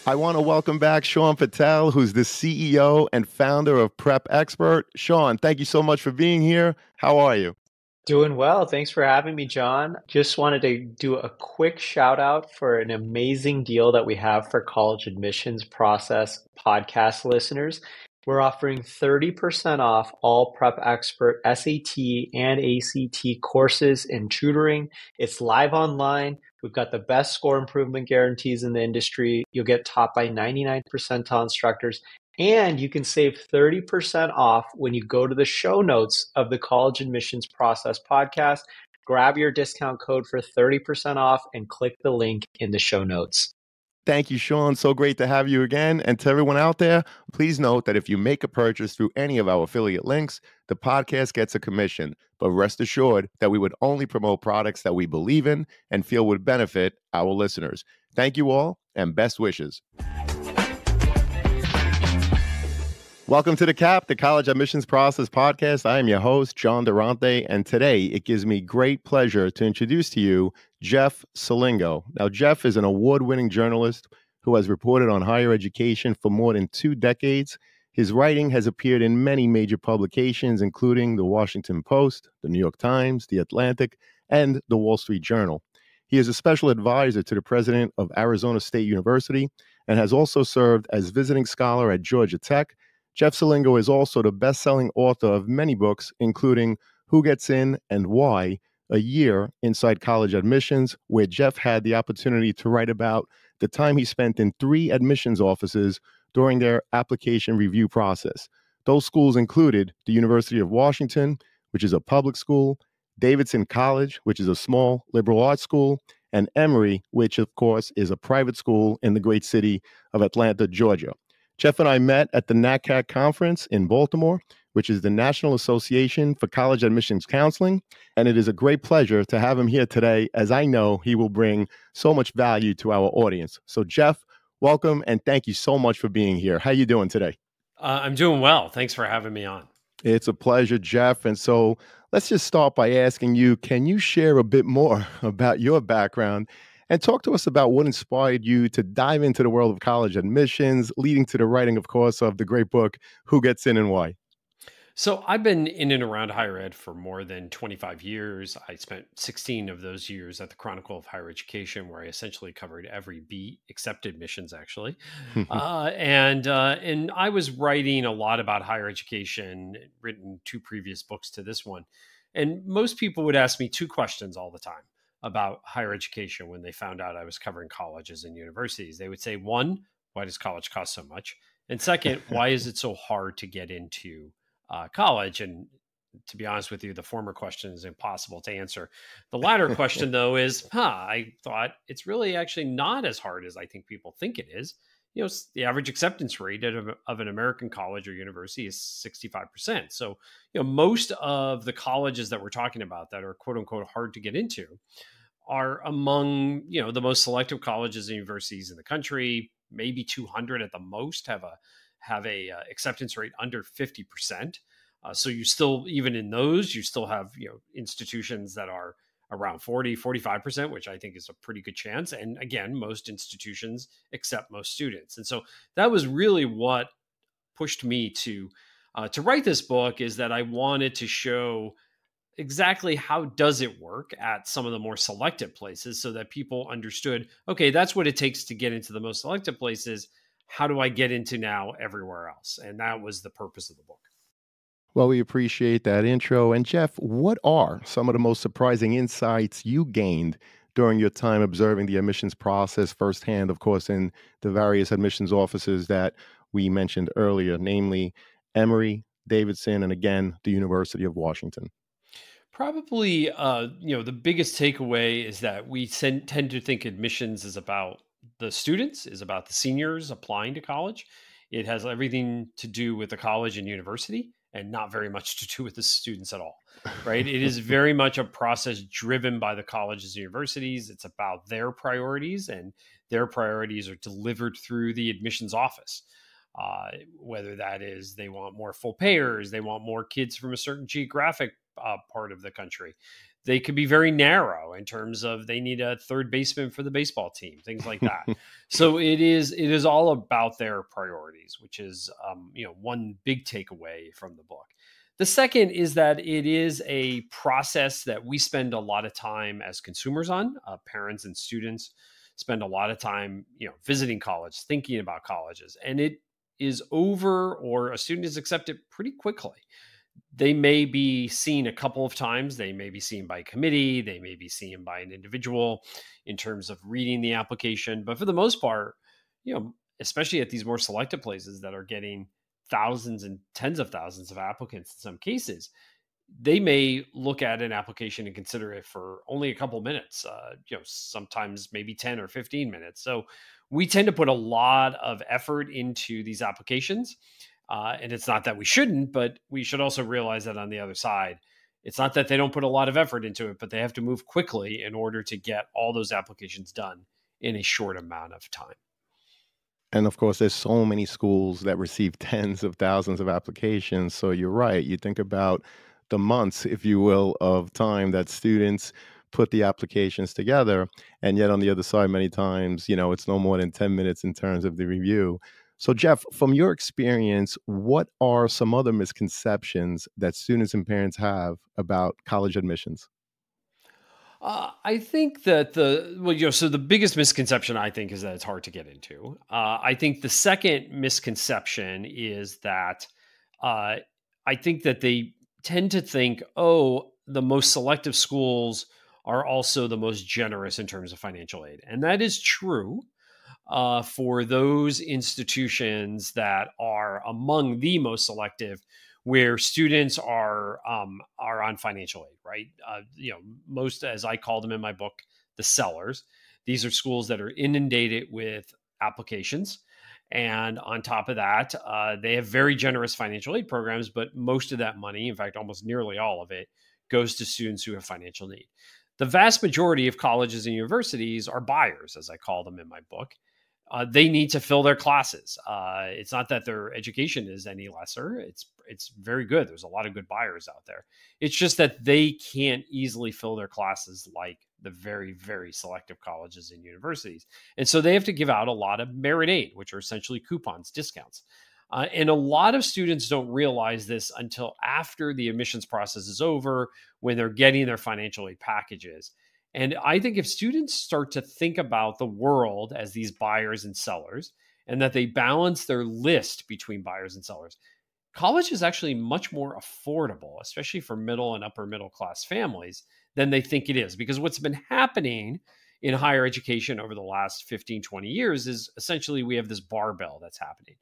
I want to welcome back Sean Patel, who's the CEO and founder of Prep Expert. Sean, thank you so much for being here. How are you? Doing well. Thanks for having me, John. Just wanted to do a quick shout out for an amazing deal that we have for college admissions process podcast listeners. We're offering 30% off all Prep Expert SAT and ACT courses and tutoring. It's live online. We've got the best score improvement guarantees in the industry. You'll get taught by 99 percentile instructors. And you can save 30% off when you go to the show notes of the College Admissions Process podcast. Grab your discount code for 30% off and click the link in the show notes. Thank you, Sean. So great to have you again. And to everyone out there, please note that if you make a purchase through any of our affiliate links, the podcast gets a commission. But rest assured that we would only promote products that we believe in and feel would benefit our listeners. Thank you all and best wishes. Welcome to The CAP, the College Admissions Process Podcast. I am your host, John Durante, and today it gives me great pleasure to introduce to you Jeff Selingo. Now, Jeff is an award-winning journalist who has reported on higher education for more than 2 decades. His writing has appeared in many major publications, including the Washington Post, the New York Times, the Atlantic, and the Wall Street Journal. He is a special advisor to the president of Arizona State University and has also served as visiting scholar at Georgia Tech. Jeff Selingo is also the best-selling author of many books, including Who Gets In and Why, A Year Inside College Admissions, where Jeff had the opportunity to write about the time he spent in 3 admissions offices during their application review process. Those schools included the University of Washington, which is a public school, Davidson College, which is a small liberal arts school, and Emory, which of course is a private school in the great city of Atlanta, Georgia. Jeff and I met at the NACAC conference in Baltimore, which is the National Association for College Admissions Counseling, and it is a great pleasure to have him here today, as I know he will bring so much value to our audience. So Jeff, welcome, and thank you so much for being here. How are you doing today? I'm doing well. Thanks for having me on. It's a pleasure, Jeff. And so let's just start by asking you, can you share a bit more about your background and talk to us about what inspired you to dive into the world of college admissions, leading to the writing, of course, of the great book, Who Gets In and Why? So I've been in and around higher ed for more than 25 years. I spent 16 of those years at the Chronicle of Higher Education, where I essentially covered every beat except admissions, actually. And I was writing a lot about higher education, written 2 previous books to this one. And most people would ask me 2 questions all the time about higher education when they found out I was covering colleges and universities. They would say, 1, why does college cost so much? And second, why is it so hard to get into college? And to be honest with you, the former question is impossible to answer. The latter question, though, is, I thought it's really actually not as hard as I think people think it is. You know, the average acceptance rate of an American college or university is 65%. So, you know, most of the colleges that we're talking about that are quote unquote hard to get into are among, you know, the most selective colleges and universities in the country. Maybe 200 at the most have a acceptance rate under 50%. So you still, even in those, you still have, you know, institutions that are around 40-45%, which I think is a pretty good chance. And again, most institutions accept most students. And so that was really what pushed me to write this book, is that I wanted to show exactly how does it work at some of the more selected places, so that people understood, okay, that's what it takes to get into the most selected places. How do I get into now everywhere else? And that was the purpose of the book. Well, we appreciate that intro. And Jeff, what are some of the most surprising insights you gained during your time observing the admissions process firsthand, of course, in the various admissions offices that we mentioned earlier, namely Emory, Davidson, and again, the University of Washington? Probably, the biggest takeaway is that we tend to think admissions is about the students, is about the seniors applying to college. It has everything to do with the college and university, and not very much to do with the students at all, right? It is very much a process driven by the colleges and universities. It's about their priorities, and their priorities are delivered through the admissions office. Whether that is they want more full payers, they want more kids from a certain geographic part of the country, they could be very narrow in terms of they need a third baseman for the baseball team, things like that. So it is all about their priorities, which is one big takeaway from the book. The second is that it is a process that we spend a lot of time as consumers on. Parents and students spend a lot of time, visiting college, thinking about colleges, and it is over, or a student is accepted pretty quickly. They may be seen a couple of times. They may be seen by a committee. They may be seen by an individual in terms of reading the application. But for the most part, especially at these more selective places that are getting thousands and tens of thousands of applicants in some cases, they may look at an application and consider it for only a couple minutes, sometimes maybe 10 or 15 minutes. So we tend to put a lot of effort into these applications. And it's not that we shouldn't, but we should also realize that on the other side, it's not that they don't put a lot of effort into it, but they have to move quickly in order to get all those applications done in a short amount of time. And of course, there's so many schools that receive tens of thousands of applications. So you're right. You think about the months, if you will, of time that students put the applications together. And yet on the other side, many times, it's no more than 10 minutes in terms of the review. So Jeff, from your experience, what are some other misconceptions that students and parents have about college admissions? I think that so the biggest misconception I think is that it's hard to get into. I think the second misconception is that I think that they tend to think, oh, the most selective schools are also the most generous in terms of financial aid. And that is true for those institutions that are among the most selective, where students are on financial aid, right? Most, as I call them in my book, the sellers. These are schools that are inundated with applications. And on top of that, they have very generous financial aid programs, but most of that money, in fact, almost nearly all of it, goes to students who have financial need. The vast majority of colleges and universities are buyers, as I call them in my book. They need to fill their classes. It's not that their education is any lesser. It's very good. There's a lot of good buyers out there. It's just that they can't easily fill their classes like the very, very selective colleges and universities. And so they have to give out a lot of merit aid, which are essentially coupons, discounts. And a lot of students don't realize this until after the admissions process is over, when they're getting their financial aid packages. And I think if students start to think about the world as these buyers and sellers, and that they balance their list between buyers and sellers, college is actually much more affordable, especially for middle and upper middle class families, than they think it is. Because what's been happening in higher education over the last 15, 20 years is essentially we have this barbell that's happening,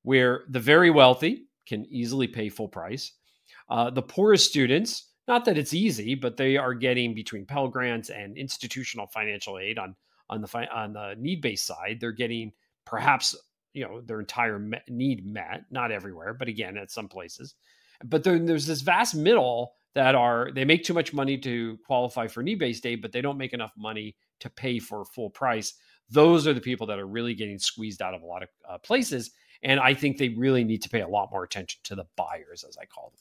where the very wealthy can easily pay full price. The poorest students, not that it's easy, but they are getting, between Pell Grants and institutional financial aid on the need-based side, they're getting perhaps their entire need met. Not everywhere, but again, at some places. But then there's this vast middle that they make too much money to qualify for need-based aid, but they don't make enough money to pay for full price. Those are the people that are really getting squeezed out of a lot of places. And I think they really need to pay a lot more attention to the buyers, as I call them.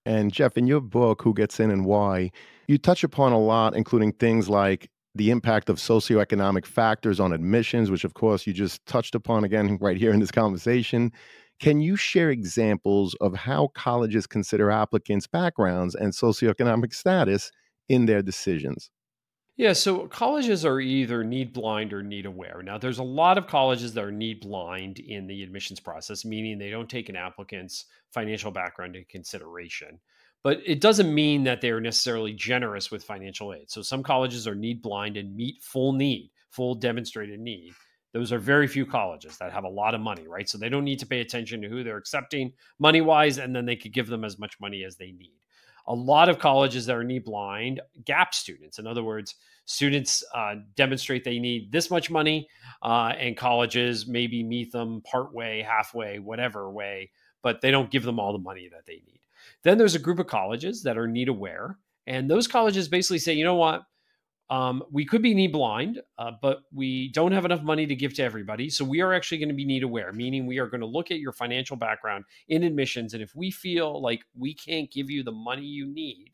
And Jeff, in your book, Who Gets In and Why, you touch upon a lot, including things like the impact of socioeconomic factors on admissions, which of course you just touched upon again right here in this conversation. Can you share examples of how colleges consider applicants' backgrounds and socioeconomic status in their decisions? Yeah, so colleges are either need blind or need aware. Now, there's a lot of colleges that are need blind in the admissions process, meaning they don't take an applicant's financial background into consideration. But it doesn't mean that they are necessarily generous with financial aid. So some colleges are need blind and meet full need, full demonstrated need. Those are very few colleges that have a lot of money, right? So they don't need to pay attention to who they're accepting money wise, and then they could give them as much money as they need. A lot of colleges that are need blind gap students. In other words, students demonstrate they need this much money, and colleges maybe meet them partway, halfway, whatever way, but they don't give them all the money that they need. Then there's a group of colleges that are need aware, and those colleges basically say, you know what? We could be need blind, but we don't have enough money to give to everybody. So we are actually going to be need aware, meaning we are going to look at your financial background in admissions. And if we feel like we can't give you the money you need,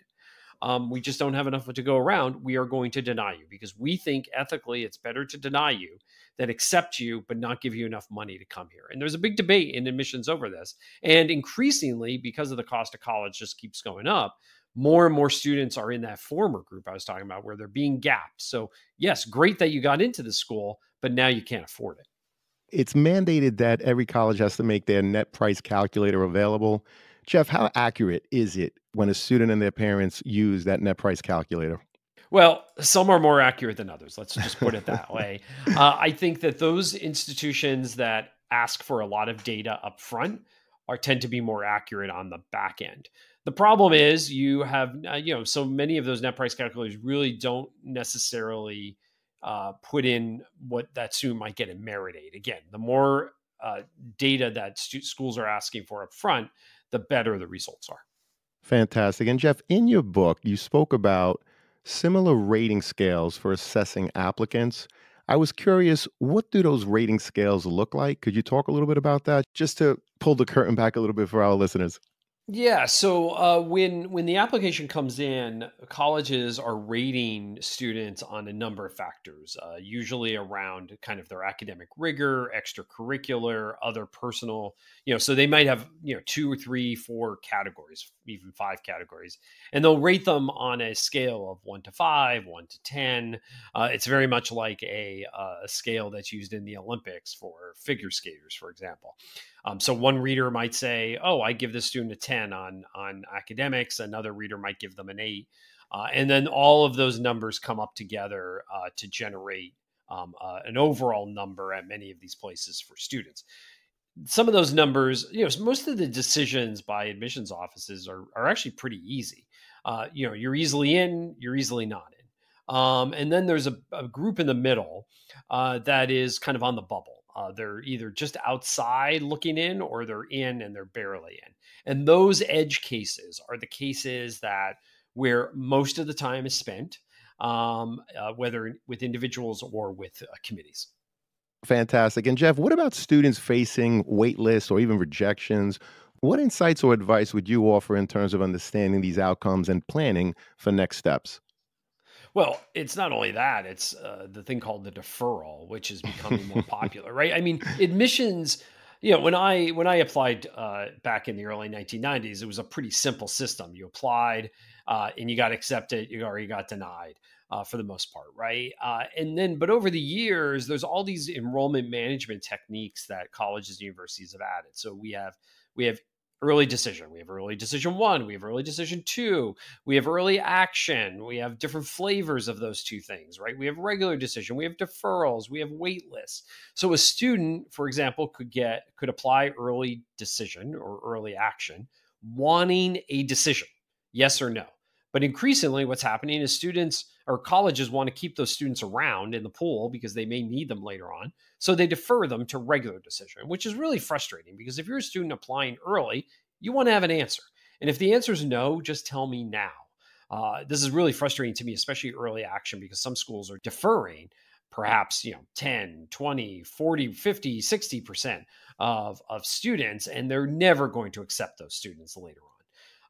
we just don't have enough to go around, we are going to deny you because we think ethically it's better to deny you than accept you, but not give you enough money to come here. And there's a big debate in admissions over this. And increasingly, because of the cost of college just keeps going up, more and more students are in that former group I was talking about where they're being gapped. So, yes, great that you got into the school, but now you can't afford it. It's mandated that every college has to make their net price calculator available. Jeff, how accurate is it when a student and their parents use that net price calculator? Well, some are more accurate than others. Let's just put it that way. I think that those institutions that ask for a lot of data up front tend to be more accurate on the back end. The problem is you have, so many of those net price calculators really don't necessarily put in what that student might get in merit aid. Again, the more data that schools are asking for up front, the better the results are. Fantastic. And Jeff, in your book, you spoke about similar rating scales for assessing applicants. I was curious, what do those rating scales look like? Could you talk a little bit about that just to pull the curtain back a little bit for our listeners? Yeah. So when the application comes in, colleges are rating students on a number of factors, usually around kind of their academic rigor, extracurricular, other personal. So they might have 2 or 3, 4 categories, even 5 categories, and they'll rate them on a scale of 1 to 5, 1 to 10. It's very much like a scale that's used in the Olympics for figure skaters, for example. So one reader might say, "Oh, I give this student a 10 on academics." Another reader might give them an 8, and then all of those numbers come up together to generate an overall number at many of these places for students. Some of those numbers, most of the decisions by admissions offices are actually pretty easy. You're easily in, you're easily not in, and then there's a group in the middle that is kind of on the bubble. They're either just outside looking in or they're in and they're barely in. And those edge cases are the cases that where most of the time is spent, whether with individuals or with committees. Fantastic. And Jeff, what about students facing wait lists or even rejections? What insights or advice would you offer in terms of understanding these outcomes and planning for next steps? Well, it's not only that, it's the thing called the deferral, which is becoming more popular, right? I mean, admissions, when I applied back in the early 1990s, it was a pretty simple system. You applied and you got accepted, or you got denied for the most part, right? But over the years, there's all these enrollment management techniques that colleges and universities have added. So we have early decision. We have early decision 1. We have early decision 2. We have early action. We have different flavors of those two things, right? We have regular decision. We have deferrals. We have wait lists. So a student, for example, could apply early decision or early action, wanting a decision, yes or no. But increasingly, what's happening is students or colleges want to keep those students around in the pool because they may need them later on. So they defer them to regular decision, which is really frustrating because if you're a student applying early, you want to have an answer. And if the answer is no, just tell me now. This is really frustrating to me, especially early action, because some schools are deferring perhaps 10, 20, 40, 50, 60% of students, and they're never going to accept those students later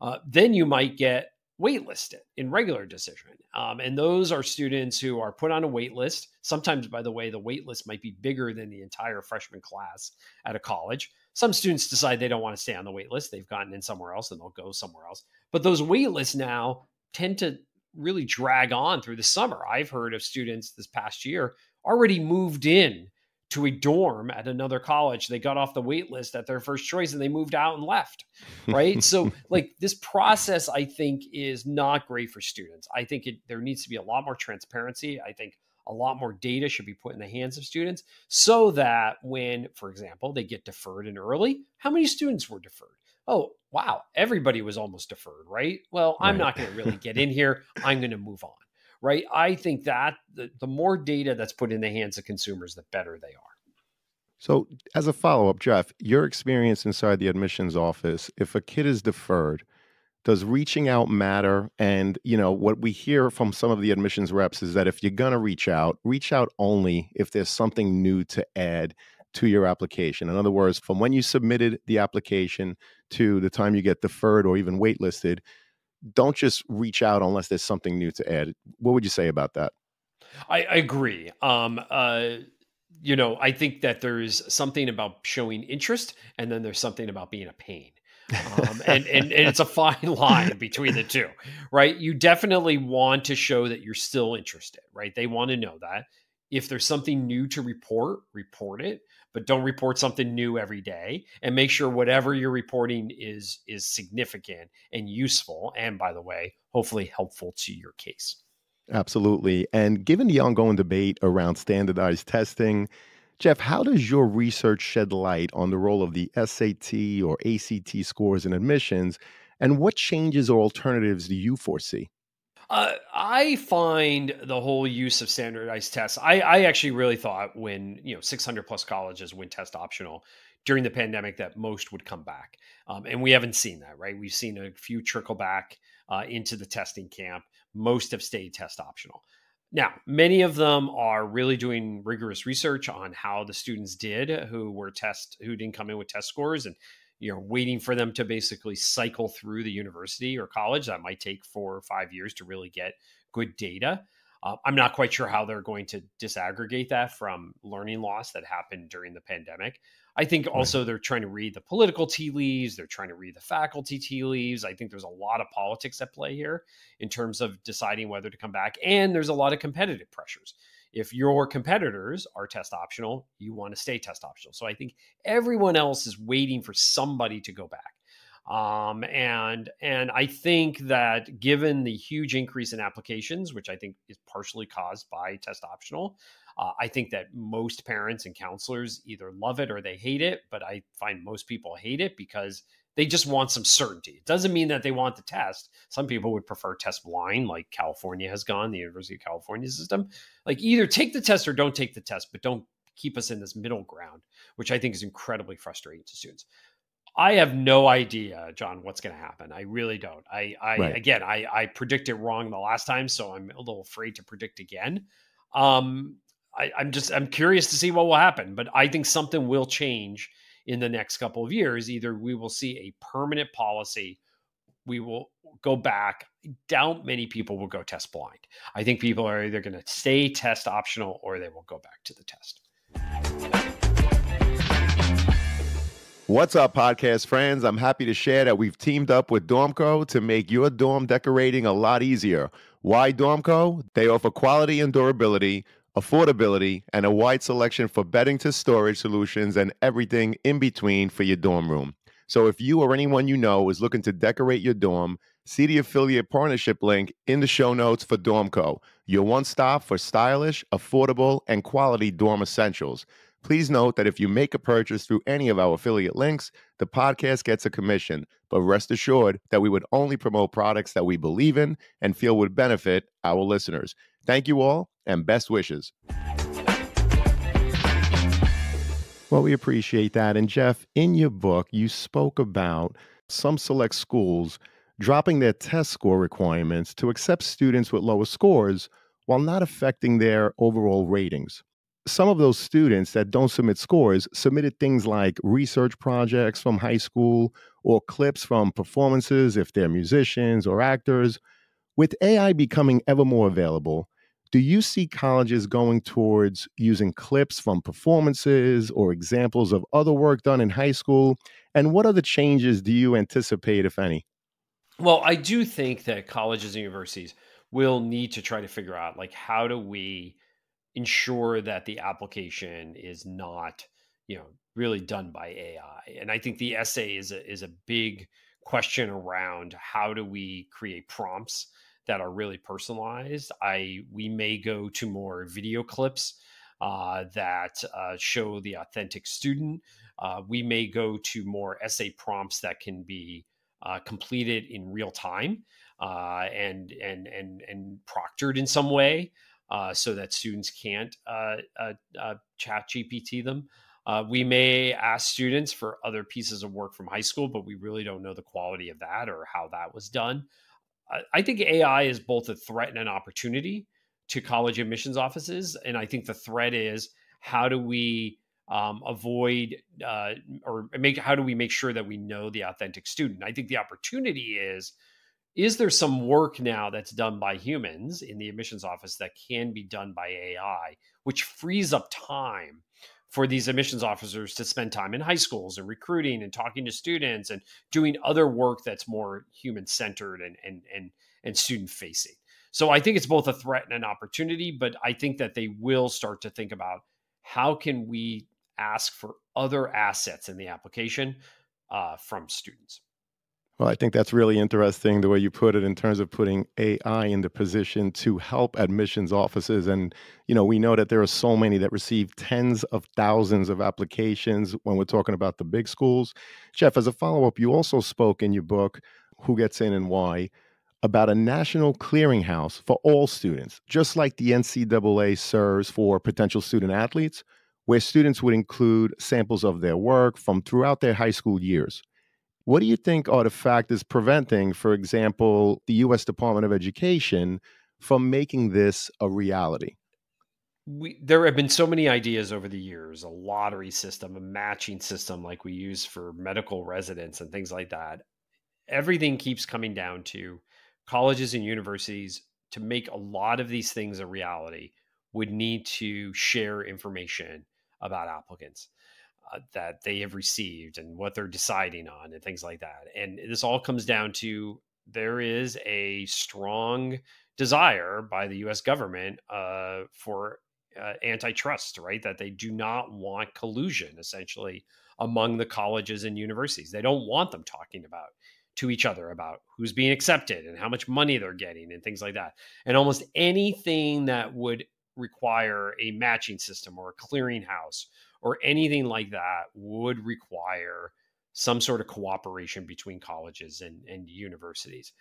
on. Then you might get waitlisted in regular decision. And those are students who are put on a wait list. Sometimes, by the way, the wait list might be bigger than the entire freshman class at a college. Some students decide they don't want to stay on the wait list. They've gotten in somewhere else and they'll go somewhere else. But those wait lists now tend to really drag on through the summer. I've heard of students this past year already moved in to a dorm at another college. They got off the wait list at their first choice and they moved out and left. Right. So like this process, I think, is not great for students. I think there needs to be a lot more transparency. I think a lot more data should be put in the hands of students so that when, for example, they get deferred in early, how many students were deferred? Oh, wow. Everybody was almost deferred, right? Well, I'm not going to really get in here. I'm going to move on. Right. I think that the more data that's put in the hands of consumers, the better they are. So, as a follow-up, Jeff, your experience inside the admissions office, if a kid is deferred, does reaching out matter? And, what we hear from some of the admissions reps is that if you're going to reach out only if there's something new to add to your application. In other words, from when you submitted the application to the time you get deferred or even waitlisted, don't just reach out unless there's something new to add. What would you say about that? I agree. I think that there's something about showing interest, and then there's something about being a pain. And it's a fine line between the two, right? You definitely want to show that you're still interested, right? They want to know that. If there's something new to report it, but don't report something new every day, and make sure whatever you're reporting is significant and useful, and by the way, hopefully helpful to your case. Absolutely. And given the ongoing debate around standardized testing, Jeff, how does your research shed light on the role of the SAT or ACT scores in admissions? And what changes or alternatives do you foresee? I find the whole use of standardized tests. I actually really thought when 600 plus colleges went test optional during the pandemic that most would come back, and we haven't seen that. Right, we've seen a few trickle back into the testing camp. Most have stayed test optional. Now, many of them are really doing rigorous research on how the students did who didn't come in with test scores, and waiting for them to basically cycle through the university or college. That might take 4 or 5 years to really get good data. I'm not quite sure how they're going to disaggregate that from learning loss that happened during the pandemic. I think Right. also they're trying to read the political tea leaves. They're trying to read the faculty tea leaves. I think there's a lot of politics at play here in terms of deciding whether to come back. And there's a lot of competitive pressures. If your competitors are test optional, you want to stay test optional. So I think everyone else is waiting for somebody to go back. And I think that given the huge increase in applications, which I think is partially caused by test optional, I think that most parents and counselors either love it or they hate it. But I find most people hate it because they just want some certainty. It doesn't mean that they want the test. Some people would prefer test blind, like California has gone, the University of California system. Like either take the test or don't take the test, but don't keep us in this middle ground, which I think is incredibly frustrating to students. I have no idea, John, what's going to happen. I really don't. Right. I predicted wrong the last time, so I'm a little afraid to predict again. Um, I'm curious to see what will happen, but I think something will change in the next couple of years. Either we will see a permanent policy, we will go back. I doubt many people will go test blind. I think people are either going to stay test optional or they will go back to the test. What's up, podcast friends? I'm happy to share that we've teamed up with Dormco to make your dorm decorating a lot easier. Why Dormco? They offer quality and durability, affordability, and a wide selection for bedding to storage solutions and everything in between for your dorm room. So if you or anyone you know is looking to decorate your dorm, see the affiliate partnership link in the show notes for Dormco, your one-stop for stylish, affordable, and quality dorm essentials. Please note that if you make a purchase through any of our affiliate links, the podcast gets a commission, but rest assured that we would only promote products that we believe in and feel would benefit our listeners. Thank you all, and best wishes. Well, we appreciate that. And Jeff, in your book, you spoke about some select schools dropping their test score requirements to accept students with lower scores while not affecting their overall ratings. Some of those students that don't submit scores submitted things like research projects from high school or clips from performances if they're musicians or actors. With AI becoming ever more available, do you see colleges going towards using clips from performances or examples of other work done in high school? And what other changes do you anticipate, if any? Well, I do think that colleges and universities will need to try to figure out like how do we ensure that the application is not, really done by AI. And I think the essay is a big question around how do we create prompts that are really personalized. We may go to more video clips that show the authentic student. We may go to more essay prompts that can be completed in real time and proctored in some way so that students can't chat GPT them. We may ask students for other pieces of work from high school, but we really don't know the quality of that or how that was done. I think AI is both a threat and an opportunity to college admissions offices. And I think the threat is how do we avoid how do we make sure that we know the authentic student? I think the opportunity is is there some work now that's done by humans in the admissions office that can be done by AI, which frees up time for these admissions officers to spend time in high schools and recruiting and talking to students and doing other work that's more human centered and student facing. So I think it's both a threat and an opportunity, but I think that they will start to think about how can we ask for other assets in the application from students. Well, I think that's really interesting the way you put it in terms of putting AI in the position to help admissions offices. And, we know that there are so many that receive tens of thousands of applications when we're talking about the big schools. Jeff, as a follow up, you also spoke in your book, Who Gets In and Why, about a national clearinghouse for all students, just like the NCAA serves for potential student athletes, where students would include samples of their work from throughout their high school years. What do you think are the factors preventing, for example, the U.S. Department of Education from making this a reality? There have been so many ideas over the years, a lottery system, a matching system like we use for medical residents and things like that. Everything keeps coming down to colleges and universities to make a lot of these things a reality would need to share information about applicants that they have received and what they're deciding on and things like that. And this all comes down to there is a strong desire by the US government for antitrust, right? That they do not want collusion essentially among the colleges and universities. They don't want them talking about to each other about who's being accepted and how much money they're getting and things like that. And almost anything that would require a matching system or a clearinghouse or anything like that would require some sort of cooperation between colleges and universities.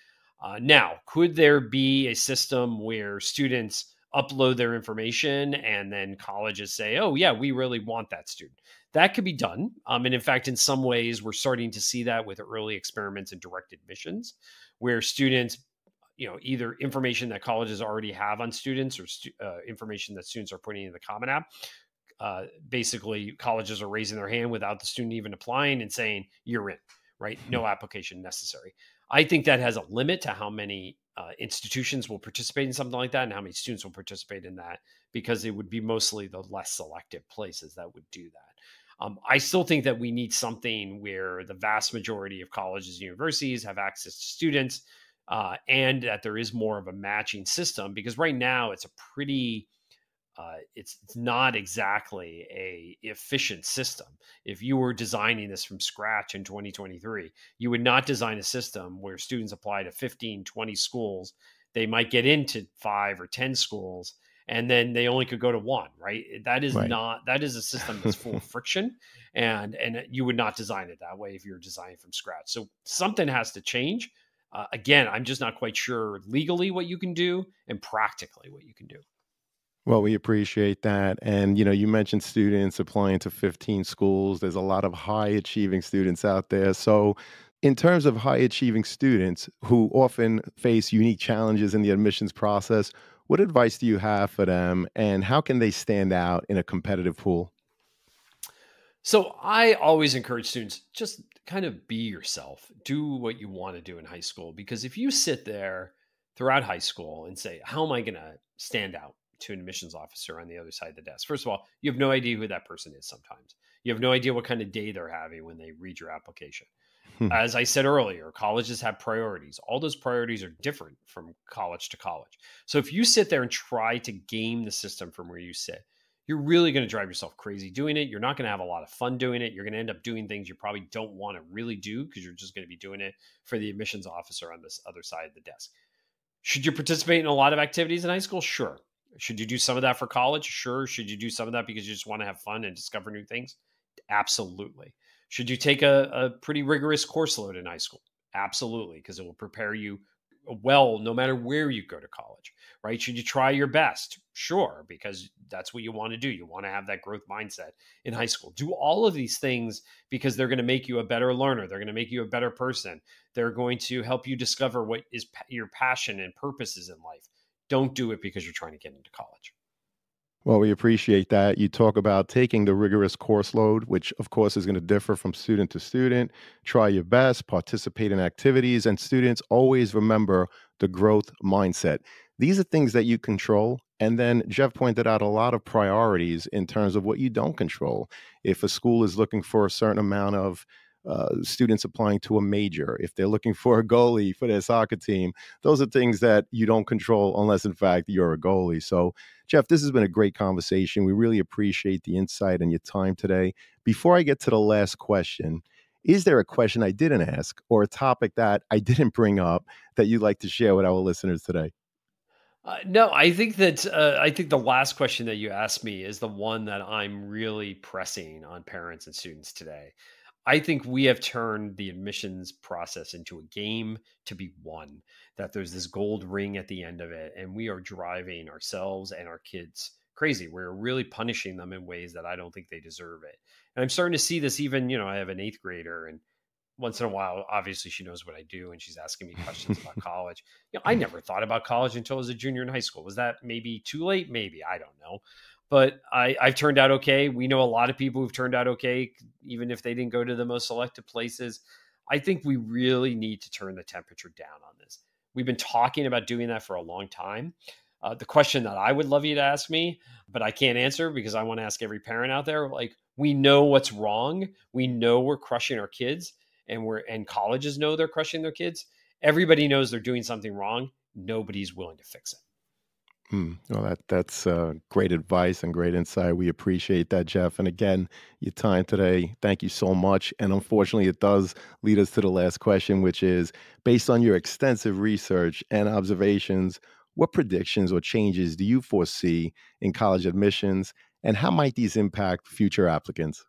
Now, could there be a system where students upload their information and then colleges say, oh, yeah, we really want that student? That could be done. And in fact, in some ways, we're starting to see that with early experiments in direct admissions, where students, either information that colleges already have on students or information that students are putting in the Common App. Basically, colleges are raising their hand without the student even applying and saying, you're in, right? No application necessary. I think that has a limit to how many institutions will participate in something like that and how many students will participate in that, because it would be mostly the less selective places that would do that. I still think that we need something where the vast majority of colleges and universities have access to students and that there is more of a matching system, because right now it's a pretty it's not exactly a efficient system. If you were designing this from scratch in 2023, you would not design a system where students apply to 15, 20 schools. They might get into 5 or 10 schools, and then they only could go to one, right? That is Right. not, that is a system that's full of friction, and you would not design it that way if you're designing from scratch. So something has to change. Again, I'm just not quite sure legally what you can do and practically what you can do. Well, we appreciate that. And, you mentioned students applying to 15 schools. There's a lot of high achieving students out there. So, in terms of high achieving students who often face unique challenges in the admissions process, what advice do you have for them and how can they stand out in a competitive pool? So I always encourage students, just kind of be yourself. Do what you want to do in high school, because if you sit there throughout high school and say, how am I going to stand out to an admissions officer on the other side of the desk? First of all, you have no idea who that person is sometimes. You have no idea what kind of day they're having when they read your application. Hmm. As I said earlier, colleges have priorities. All those priorities are different from college to college. So if you sit there and try to game the system from where you sit, you're really going to drive yourself crazy doing it. You're not going to have a lot of fun doing it. You're going to end up doing things you probably don't want to really do, because you're just going to be doing it for the admissions officer on this other side of the desk. Should you participate in a lot of activities in high school? Sure. Should you do some of that for college? Sure. Should you do some of that because you just want to have fun and discover new things? Absolutely. Should you take a pretty rigorous course load in high school? Absolutely, because it will prepare you well no matter where you go to college, right? Should you try your best? Sure, because that's what you want to do. You want to have that growth mindset in high school. Do all of these things because they're going to make you a better learner. They're going to make you a better person. They're going to help you discover what is your passion and purposes in life. Don't do it because you're trying to get into college. Well, we appreciate that. You talk about taking the rigorous course load, which of course is going to differ from student to student. Try your best, participate in activities, and students always remember the growth mindset. These are things that you control. And then Jeff pointed out a lot of priorities in terms of what you don't control. If a school is looking for a certain amount of students applying to a major, if they're looking for a goalie for their soccer team, those are things that you don't control unless, in fact, you're a goalie. So, Jeff, this has been a great conversation. We really appreciate the insight and your time today. Before I get to the last question, is there a question I didn't ask or a topic that I didn't bring up that you'd like to share with our listeners today? No, I think the last question that you asked me is the one that I'm really pressing on parents and students today. I think we have turned the admissions process into a game to be won, that there's this gold ring at the end of it, and we are driving ourselves and our kids crazy. We're really punishing them in ways that I don't think they deserve it. And I'm starting to see this even, I have an eighth grader, and once in a while, obviously she knows what I do and she's asking me questions about college. I never thought about college until I was a junior in high school. Was that maybe too late? Maybe, I don't know. But I've turned out okay. We know a lot of people who've turned out okay, even if they didn't go to the most selective places. I think we really need to turn the temperature down on this. We've been talking about doing that for a long time. The question that I would love you to ask me, but I can't answer because I want to ask every parent out there, like, we know what's wrong. We know we're crushing our kids, and colleges know they're crushing their kids. Everybody knows they're doing something wrong. Nobody's willing to fix it. Well, that's great advice and great insight. We appreciate that, Jeff. And again, your time today, thank you so much. And unfortunately, it does lead us to the last question, which is, based on your extensive research and observations, what predictions or changes do you foresee in college admissions, and how might these impact future applicants?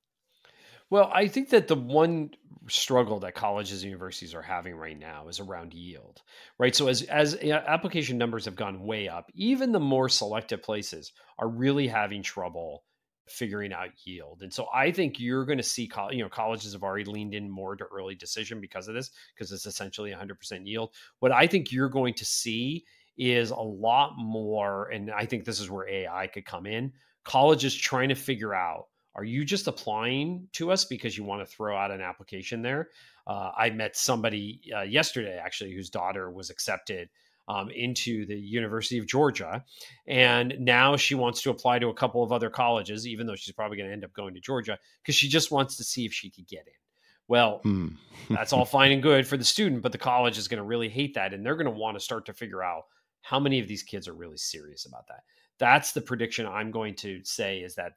Well, I think that the one struggle that colleges and universities are having right now is around yield, right? So as application numbers have gone way up, even the more selective places are really having trouble figuring out yield. And so I think you're going to see, colleges have already leaned in more to early decision because of this, because it's essentially 100% yield. What I think you're going to see is a lot more, and I think this is where AI could come in. Colleges trying to figure out, are you just applying to us because you want to throw out an application there? I met somebody yesterday, actually, whose daughter was accepted into the University of Georgia. And now she wants to apply to a couple of other colleges, even though she's probably going to end up going to Georgia, because she just wants to see if she could get in. Well, that's all fine and good for the student, but the college is going to really hate that. And they're going to want to start to figure out how many of these kids are really serious about that. That's the prediction I'm going to say, is that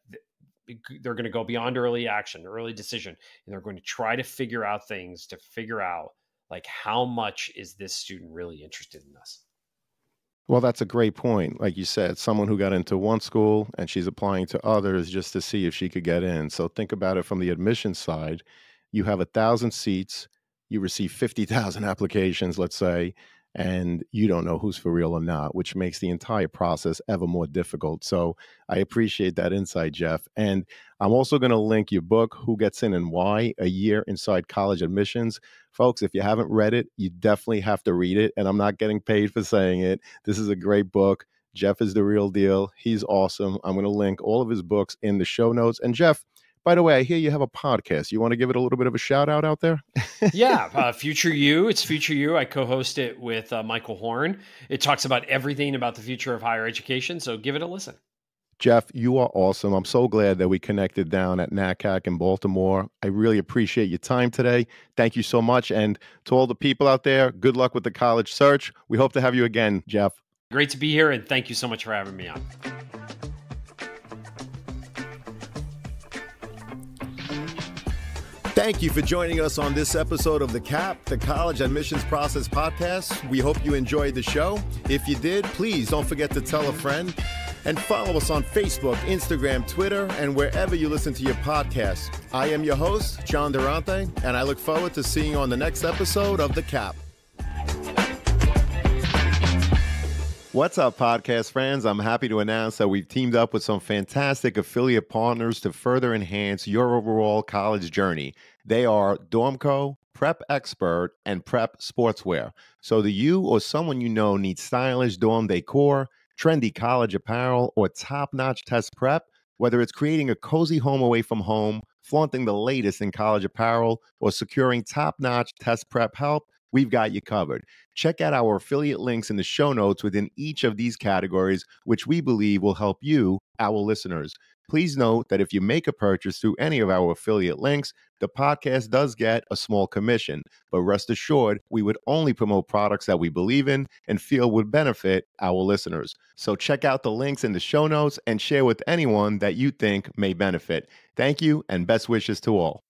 they're going to go beyond early action, early decision, and they're going to try to figure out things to figure out, like, how much is this student really interested in us? Well, that's a great point. Like you said, someone who got into one school and she's applying to others just to see if she could get in. So think about it from the admission side. You have 1,000 seats, you receive 50,000 applications, let's say, and you don't know who's for real or not, which makes the entire process ever more difficult. So I appreciate that insight, Jeff. And I'm also going to link your book, Who Gets In and Why, A Year Inside College Admissions. Folks, if you haven't read it, you definitely have to read it. And I'm not getting paid for saying it. This is a great book. Jeff is the real deal. He's awesome. I'm going to link all of his books in the show notes. And Jeff, by the way, I hear you have a podcast. You want to give it a little bit of a shout out there? Yeah, Future You. It's Future You. I co-host it with Michael Horn. It talks about everything about the future of higher education. So give it a listen. Jeff, you are awesome. I'm so glad that we connected down at NACAC in Baltimore. I really appreciate your time today. Thank you so much. And to all the people out there, good luck with the college search. We hope to have you again, Jeff. Great to be here, and thank you so much for having me on. Thank you for joining us on this episode of the CAP, the College Admissions Process Podcast. We hope you enjoyed the show. If you did, please don't forget to tell a friend and follow us on Facebook, Instagram, Twitter, and wherever you listen to your podcasts. I am your host, John Durante, and I look forward to seeing you on the next episode of the CAP. What's up, podcast friends? I'm happy to announce that we've teamed up with some fantastic affiliate partners to further enhance your overall college journey. They are Dormco, Prep Expert, and Prep Sportswear. So do you or someone you know needs stylish dorm decor, trendy college apparel, or top-notch test prep, whether it's creating a cozy home away from home, flaunting the latest in college apparel, or securing top-notch test prep help, we've got you covered. Check out our affiliate links in the show notes within each of these categories, which we believe will help you, our listeners. Please note that if you make a purchase through any of our affiliate links, the podcast does get a small commission, but rest assured, we would only promote products that we believe in and feel would benefit our listeners. So check out the links in the show notes and share with anyone that you think may benefit. Thank you and best wishes to all.